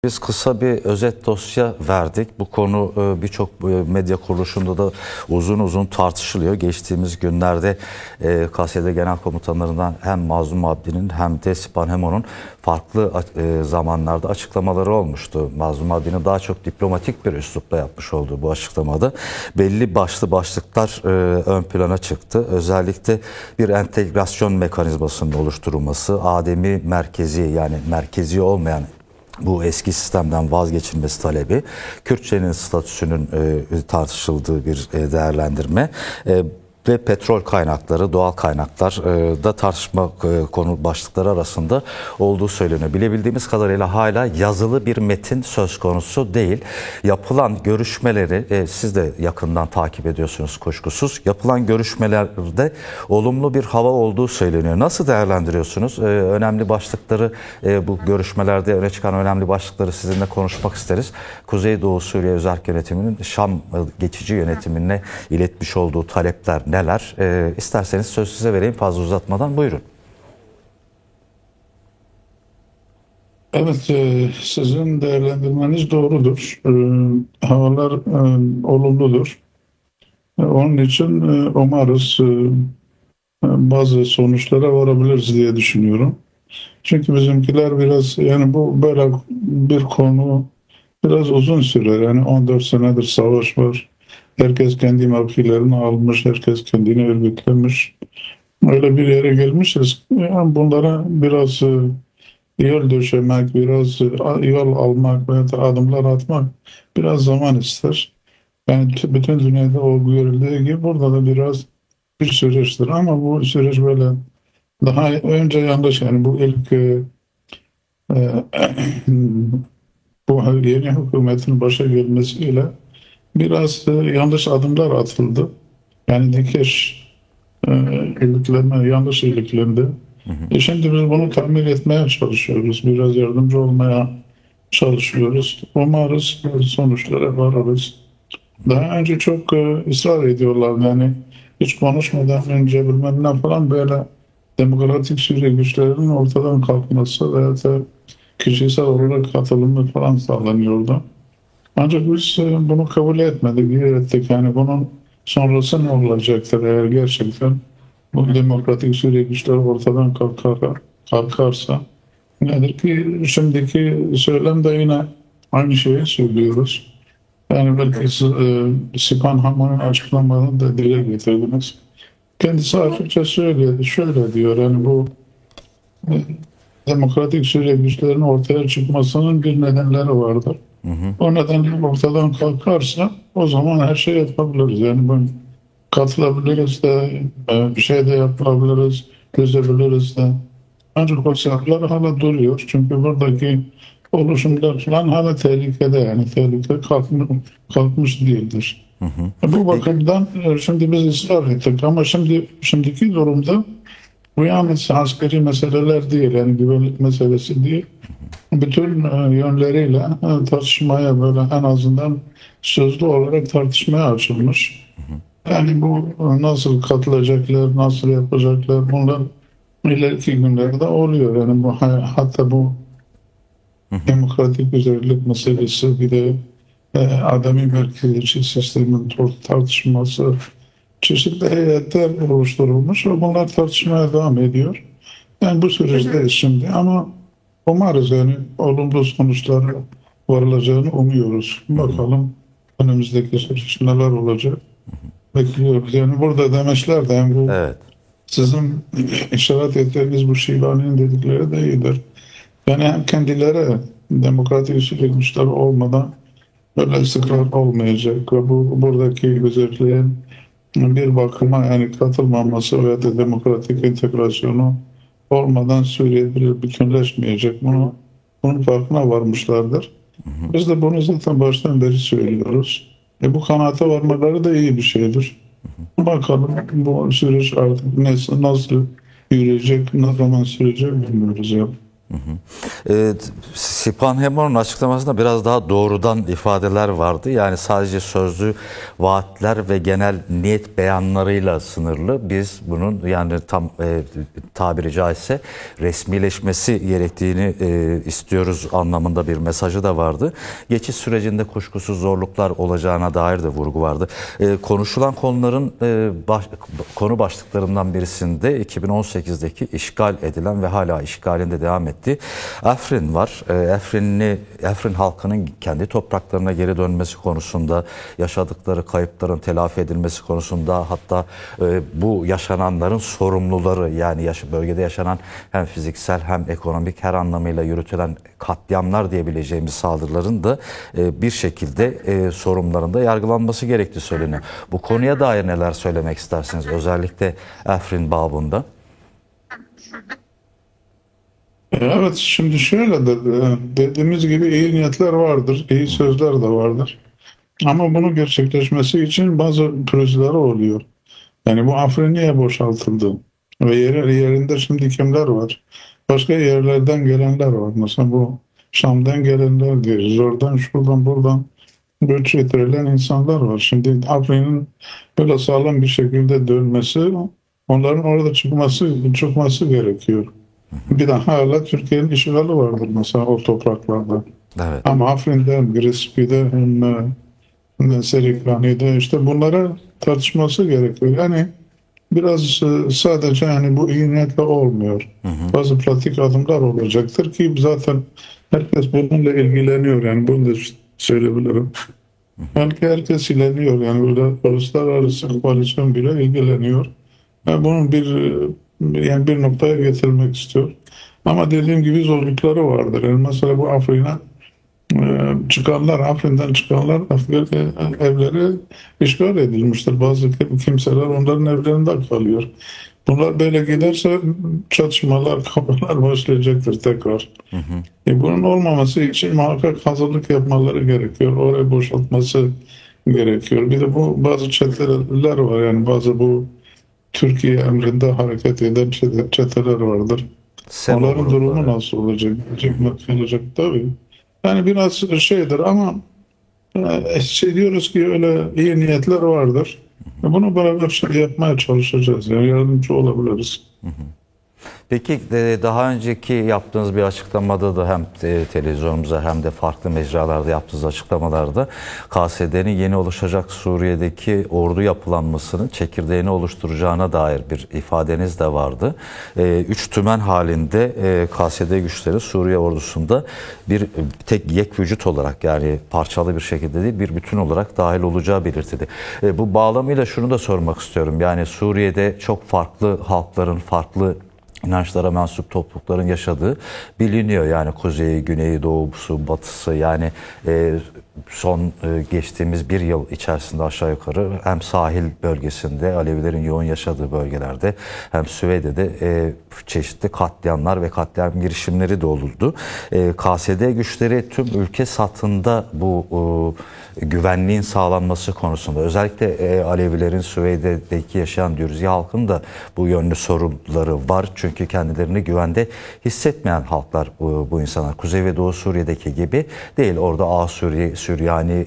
Biz kısa bir özet dosya verdik. Bu konu birçok medya kuruluşunda da uzun uzun tartışılıyor. Geçtiğimiz günlerde KSD Genel Komutanlarından hem Mazlum Abdi'nin hem de Sipan Hemo'nun farklı zamanlarda açıklamaları olmuştu. Mazlum Abdi'nin daha çok diplomatik bir üslupla yapmış olduğu bu açıklamada belli başlıklar ön plana çıktı. Özellikle bir entegrasyon mekanizmasının oluşturulması, ademi merkezi, yani merkezi olmayan bu eski sistemden vazgeçilmesi talebi, Kürtçenin statüsünün tartışıldığı bir değerlendirme ve petrol kaynakları, doğal kaynaklar da tartışma konu başlıkları arasında olduğu söyleniyor. Bilebildiğimiz kadarıyla hala yazılı bir metin söz konusu değil. Yapılan görüşmeleri siz de yakından takip ediyorsunuz kuşkusuz. Yapılan görüşmelerde olumlu bir hava olduğu söyleniyor. Nasıl değerlendiriyorsunuz? Önemli başlıkları, bu görüşmelerde öne çıkan önemli başlıkları sizinle konuşmak isteriz. Kuzeydoğu Suriye Özerk Yönetimi'nin Şam geçici yönetimine iletmiş olduğu talepler neler? İsterseniz söz size vereyim fazla uzatmadan. Buyurun. Evet, sizin değerlendirmeniz doğrudur. Havalar olumludur. Onun için umarız bazı sonuçlara varabiliriz diye düşünüyorum. Çünkü bizimkiler biraz, yani bu böyle bir konu biraz uzun sürer. Yani 14 senedir savaş var. Herkes kendi mevkilerini almış, herkes kendini örgütlemiş. Öyle bir yere gelmişiz. Yani bunlara biraz yol döşemek, biraz yol almak veya da adımlar atmak biraz zaman ister. Yani bütün dünyada o görüldüğü gibi burada da biraz bir süreçtir. Ama bu süreç böyle daha önce yanlış, yani bu ilk e, bu yeni hükümetin başa gelmesiyle biraz yanlış adımlar atıldı. Yani Dikeş iliklenme yanlış iliklendi. Şimdi biz bunu tamir etmeye çalışıyoruz. Biraz yardımcı olmaya çalışıyoruz. Umarız sonuçlara varırız. Daha önce çok ısrar ediyorlar. Yani hiç konuşmadan önce bilmem ne falan, böyle demokratik Suriye güçlerinin ortadan kalkması veya da kişisel olarak katılımı falan sağlanıyordu. Ancak biz bunu kabul etmedik, ettik. Yani bunun sonrası ne olacaktır eğer gerçekten bu demokratik Suriye güçleri ortadan kalkarsa? Nedir ki şimdiki söylemde yine aynı şeyi söylüyoruz. Yani belki siz Sipan Haman'ın açıklamalarını da dile getirdiniz. Kendisi açıkça söyledi, şöyle diyor, yani bu e, demokratik Suriye güçlerinin ortaya çıkmasının bir nedenleri vardır. O nedenler ortadan kalkarsa o zaman her şey yapabiliriz. Yani ben katılabiliriz de, bir şey de yapabiliriz, çözebiliriz de. Ancak o silahlar hala duruyor. Çünkü buradaki oluşumlar falan hala tehlikede, yani tehlike kalkmış değildir. Bu bakımdan şimdi biz ısrar ettik ama şimdiki durumda bu yalnız askeri meseleler değil, yani güvenlik meselesi değil. Bütün yönleriyle tartışmaya, böyle en azından sözlü olarak tartışmaya açılmış. Yani bu nasıl katılacaklar, nasıl yapacaklar, bunlar ileriki günlerde oluyor. Yani bu hatta bu demokratik güzellik meselesi, bir de adami merkeziyetçi sistemin tartışması, çeşitli heyetler oluşturulmuş ve bunlar tartışmaya devam ediyor. Yani bu süreçteyiz şimdi ama umarız yani olumlu sonuçlara varılacağını umuyoruz. Bakalım önümüzdeki süreç neler olacak, bekliyoruz. Yani burada demeçler de, yani bu Evet. sizin işaret ettiğiniz bu Şivan'ın dedikleri de iyidir. Yani hem kendileri demokratik süreçler olmadan böyle istikrar olmayacak ve bu buradaki özelliğin bir bakıma yani katılmaması veya da demokratik integrasyonu olmadan Suriye bir bütünleşmeyecek. Bunun farkına varmışlardır. Biz de bunu zaten baştan beri söylüyoruz. Bu kanaate varmaları da iyi bir şeydir. Bakalım bu süreç artık nasıl yürüyecek, ne zaman sürecek bilmiyoruz ya. Hı hı. Sipanhemon'un açıklamasında biraz daha doğrudan ifadeler vardı. Yani sadece sözlü vaatler ve genel niyet beyanlarıyla sınırlı. Biz bunun yani tam tabiri caizse resmileşmesi gerektiğini istiyoruz anlamında bir mesajı da vardı. Geçiş sürecinde kuşkusuz zorluklar olacağına dair de vurgu vardı. Konuşulan konuların konu başlıklarından birisinde 2018'deki işgal edilen ve hala işgalinde devam ettiği Afrin var. Afrin halkının kendi topraklarına geri dönmesi konusunda, yaşadıkları kayıpların telafi edilmesi konusunda, hatta bu yaşananların sorumluları, yani bölgede yaşanan hem fiziksel hem ekonomik her anlamıyla yürütülen katliamlar diyebileceğimiz saldırıların da bir şekilde sorumlularında yargılanması gerektiği söyleniyor. Bu konuya dair neler söylemek istersiniz? Özellikle Afrin babında. Evet, şimdi şöyle de dediğimiz gibi iyi niyetler vardır, iyi sözler de vardır. Ama bunun gerçekleşmesi için bazı projeler oluyor. Yani bu Afrin niye boşaltıldı? Ve yerinde şimdi kimler var? Başka yerlerden gelenler var. Mesela bu Şam'dan gelenler diyoruz. Oradan, şuradan, buradan göç ettirilen insanlar var. Şimdi Afrin'in böyle sağlam bir şekilde dönmesi, onların orada çıkması gerekiyor. Bir de hala Türkiye'nin işgali vardır mesela o topraklarda. Evet. Ama Afrin'de, hem Girispi'de hem Seriklani'de işte bunlara tartışması gerekiyor. Yani biraz sadece yani bu iyi niyetle olmuyor. Bazı pratik adımlar olacaktır ki zaten herkes bununla ilgileniyor. Yani bunu da söyleyebilirim. Belki herkes ilgileniyor. Yani burada uluslararası koalisyon bile ilgileniyor. Ve bunun yani bir noktaya getirmek istiyor. Ama dediğim gibi zorlukları vardır. Yani mesela bu Afrin'den çıkanlar evleri işgal edilmiştir. Bazı kimseler onların evlerinde kalıyor. Bunlar böyle giderse çatışmalar, kavgalar başlayacaktır tekrar. Bunun olmaması için muhakkak hazırlık yapmaları gerekiyor. Orayı boşaltması gerekiyor. Bir de bu bazı çeteler var. Yani bazı bu Türkiye emrinde hareket eden çeteler vardır. Onların durumu nasıl olacak? Olacak tabii. Yani biraz şeydir ama diyoruz ki öyle iyi niyetler vardır. Bunu beraber yapmaya çalışacağız. Yani yardımcı olabiliriz. Peki daha önceki yaptığınız bir açıklamada da hem televizyonumuza hem de farklı mecralarda yaptığınız açıklamalarda KSD'nin yeni oluşacak Suriye'deki ordu yapılanmasının çekirdeğini oluşturacağına dair bir ifadeniz de vardı. Üç tümen halinde KSD güçleri Suriye ordusunda bir tek yek vücut olarak, yani parçalı bir şekilde değil bir bütün olarak dahil olacağı belirtildi. Bu bağlamıyla şunu da sormak istiyorum. Yani Suriye'de çok farklı halkların, farklı inançlara mensup toplulukların yaşadığı biliniyor. Yani kuzeyi, güneyi, doğusu, batısı, yani son geçtiğimiz bir yıl içerisinde aşağı yukarı hem sahil bölgesinde Alevilerin yoğun yaşadığı bölgelerde hem Süveyde'de çeşitli katliamlar ve katliam girişimleri de oldu. KSD güçleri tüm ülke satında bu güvenliğin sağlanması konusunda, özellikle Alevilerin Süveyde'deki yaşayan Dürzi halkın da bu yönlü sorunları var. Çünkü kendilerini güvende hissetmeyen halklar bu insanlar. Kuzey ve Doğu Suriye'deki gibi değil. Orada Asuri, Süryani,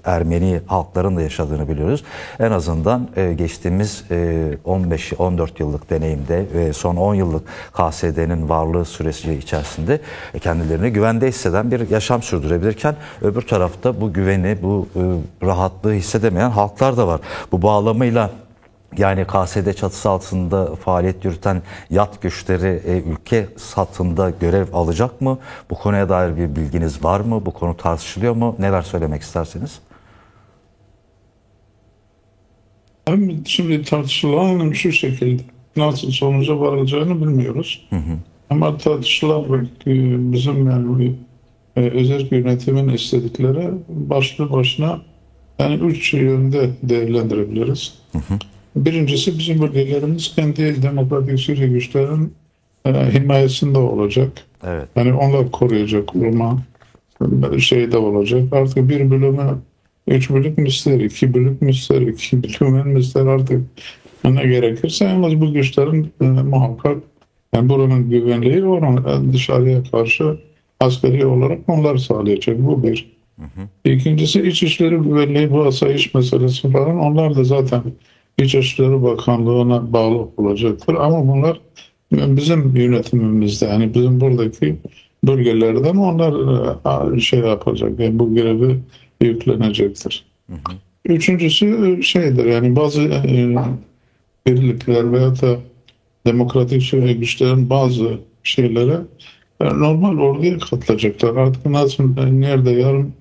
Ermeni halkların da yaşadığını biliyoruz. En azından geçtiğimiz 15-14 yıllık deneyimde ve son 10 yıllık KSD'nin varlığı süresi içerisinde kendilerini güvende hisseden bir yaşam sürdürebilirken öbür tarafta bu güveni, bu rahatlığı hissedemeyen halklar da var. Bu bağlamıyla yani KSD çatısı altında faaliyet yürüten yat güçleri ülke satında görev alacak mı? Bu konuya dair bir bilginiz var mı? Bu konu tartışılıyor mu? Neler söylemek istersiniz? Şimdi tartışılan şu şekilde, nasıl sonuca varılacağını bilmiyoruz. Ama tartışılan bizim yani özel yönetimin istedikleri başlı başına yani üç yönde değerlendirebiliriz. Birincisi, bizim bölgelerimiz kendi demokratik Suriye güçlerin himayesinde olacak. Evet. Yani onlar koruyacak, koruma şeyde olacak. Artık bir bölümü 3 bölük mü ister, 2 bölük mü ister, 2 bölümün mü ister, artık ne gerekirse yalnız bu güçlerin muhakkak yani buranın güvenliği, oranın dışarıya karşı askeri olarak onlar sağlayacak. Bu bir. İkincisi İçişleri Güvenliği, bu asayiş meselesi falan, onlar da zaten İçişleri Bakanlığı'na bağlı olacaktır. Ama bunlar bizim yönetimimizde, yani bizim buradaki bölgelerden onlar şey yapacak, yani bu görevi yüklenecektir. Üçüncüsü şeydir, yani bazı birlikler veya da demokratik güçlerin bazı şeylere normal orduya katılacaklar. Artık nasıl, nerede yarın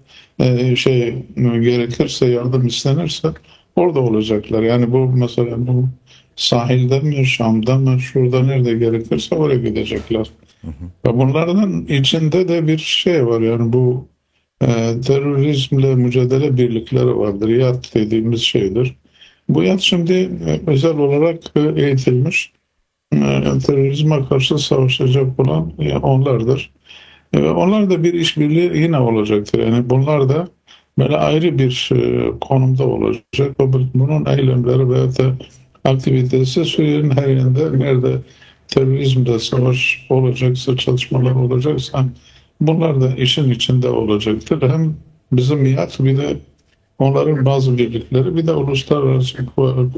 gerekirse, yardım istenirse orada olacaklar. Yani bu mesela bu sahilde mi, Şam'da mı, şurada nerede gerekirse oraya gidecekler. Ve bunlardan içinde de bir şey var, yani bu terörizmle mücadele birlikleri vardır. YAT dediğimiz şeydir. Bu YAT şimdi özel olarak eğitilmiş, terörizme karşı savaşacak olan onlardır. Onlar da bir işbirliği yine olacaktır. Yani bunlar da böyle ayrı bir konumda olacak. Bunun eylemleri veya da aktivitesi Suriye'nin her yerinde, nerede terörizmde savaş olacaksa, çalışmalar olacaksa bunlar da işin içinde olacaktır. Hem bizim MİAD, bir de onların bazı birlikleri, bir de uluslararası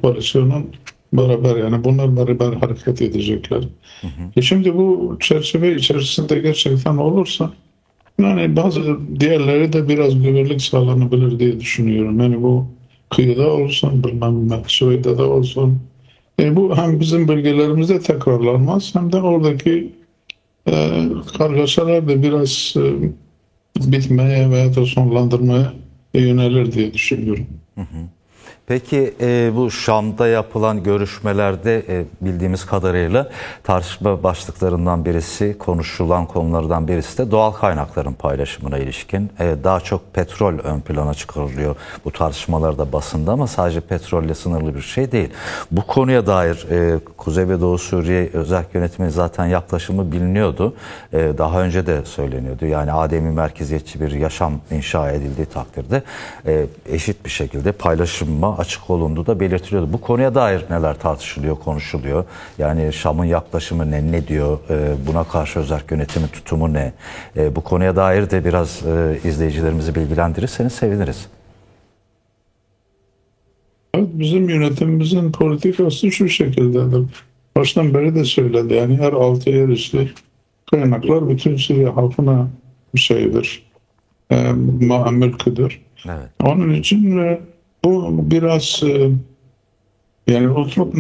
koalisyonun beraber, yani bunlar beraber hareket edecekler. Şimdi bu çerçeve içerisinde gerçekten olursa, yani bazı diğerleri de biraz güvenlik sağlanabilir diye düşünüyorum. Yani bu kıyıda olsun, bilmem Suriye'de olsun. Bu hem bizim bölgelerimizde tekrarlanmaz, hem de oradaki kargaşalar da biraz bitmeye veya da sonlandırmaya yönelir diye düşünüyorum. Peki bu Şam'da yapılan görüşmelerde bildiğimiz kadarıyla tartışma başlıklarından birisi, konuşulan konulardan birisi de doğal kaynakların paylaşımına ilişkin. Daha çok petrol ön plana çıkarılıyor bu tartışmalarda, basında, ama sadece petrolle sınırlı bir şey değil. Bu konuya dair Kuzey ve Doğu Suriye özel yönetiminin zaten yaklaşımı biliniyordu. Daha önce de söyleniyordu. Yani ademi merkeziyetçi bir yaşam inşa edildiği takdirde eşit bir şekilde paylaşıma açık olunduğu da belirtiliyordu. Bu konuya dair neler tartışılıyor, konuşuluyor? Yani Şam'ın yaklaşımı ne diyor? Buna karşı özel yönetimin tutumu ne? Bu konuya dair de biraz izleyicilerimizi bilgilendirirseniz seviniriz. Evet, bizim yönetimimizin politikası şu şekildedir. Baştan beri de söyledi. Yani her altı yer üstü kaynaklar bütün Suriye halkına bir şeydir. Mülküdür. Evet. Onun için bu biraz yani oturup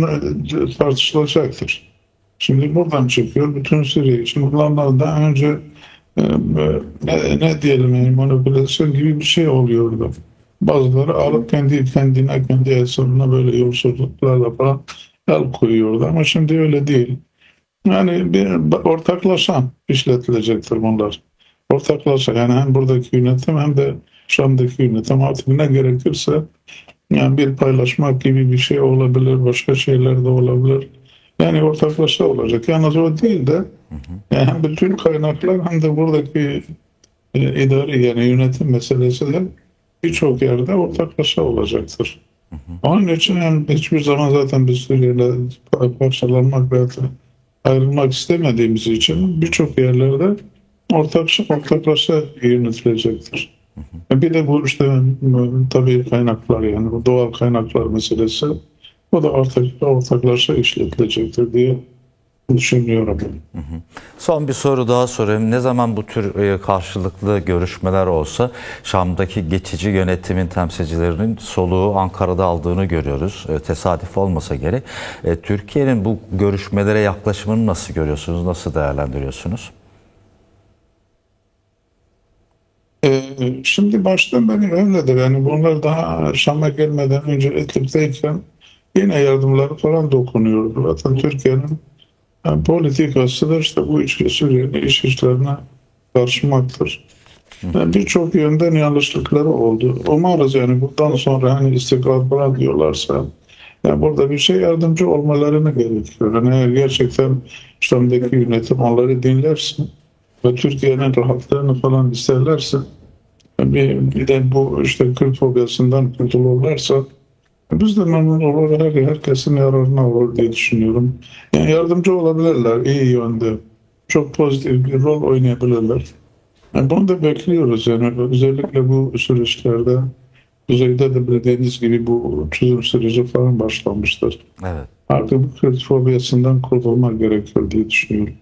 tartışılacaktır. Şimdi buradan çıkıyor bütün Suriye için. Bunlardan daha önce e, ne diyelim, yani manipülasyon gibi bir şey oluyordu. Bazıları alıp kendi hesabına böyle yolsuzluklarla falan el koyuyordu, ama şimdi öyle değil. Yani bir ortaklaşa işletilecektir bunlar. Ortaklaşa, yani hem buradaki yönetim hem de Şam'daki yönetim, artık ne gerekirse, yani bir paylaşmak gibi bir şey olabilir, başka şeyler de olabilir. Yani ortaklaşa olacak. Yalnız o değil de yani hem bütün kaynaklar hem de buradaki idari, yani yönetim meselesi de birçok yerde ortaklaşa olacaktır. Onun için yani hiçbir zaman zaten biz Suriye'yle parçalanmak veya ayrılmak istemediğimiz için birçok yerlerde ortaklaşa yönetilecektir. Bir de bu işte tabii kaynaklar, yani bu doğal kaynaklar meselesi, o da artık ortaklaşa işletilecektir diye düşünüyorum. Son bir soru daha sorayım. Ne zaman bu tür karşılıklı görüşmeler olsa Şam'daki geçici yönetimin temsilcilerinin soluğu Ankara'da aldığını görüyoruz. Tesadüf olmasa gerek. Türkiye'nin bu görüşmelere yaklaşımını nasıl görüyorsunuz? Nasıl değerlendiriyorsunuz? Şimdi baştan beri öyledir. Yani bunlar daha Şam'a gelmeden önce İdlib'deyken yine yardımları falan dokunuyordu. Zaten Türkiye'nin politikası da işte bu Suriye'nin iç işlerine karışmaktır. Yani birçok yönden yanlışlıkları oldu. Umarız yani bundan sonra hani istikrar falan diyorlarsa, yani burada bir şey yardımcı olmalarını gerekiyor. Yani eğer gerçekten Şam'daki yönetim onları dinlerse ve Türkiye'nin rahatlığını falan isterlerse, bir de bu işte Kürt fobiyasından kurtulurlarsa biz de memnun olur, herkesin yararına olur diye düşünüyorum. Yani yardımcı olabilirler iyi yönde. Çok pozitif bir rol oynayabilirler. Bunu da bekliyoruz yani özellikle bu süreçlerde kuzeyde de bildiğiniz gibi bu çözüm süreci falan başlamıştır. Evet. Artık bu kredi fobiyasından kurtulmak gerekiyor diye düşünüyorum.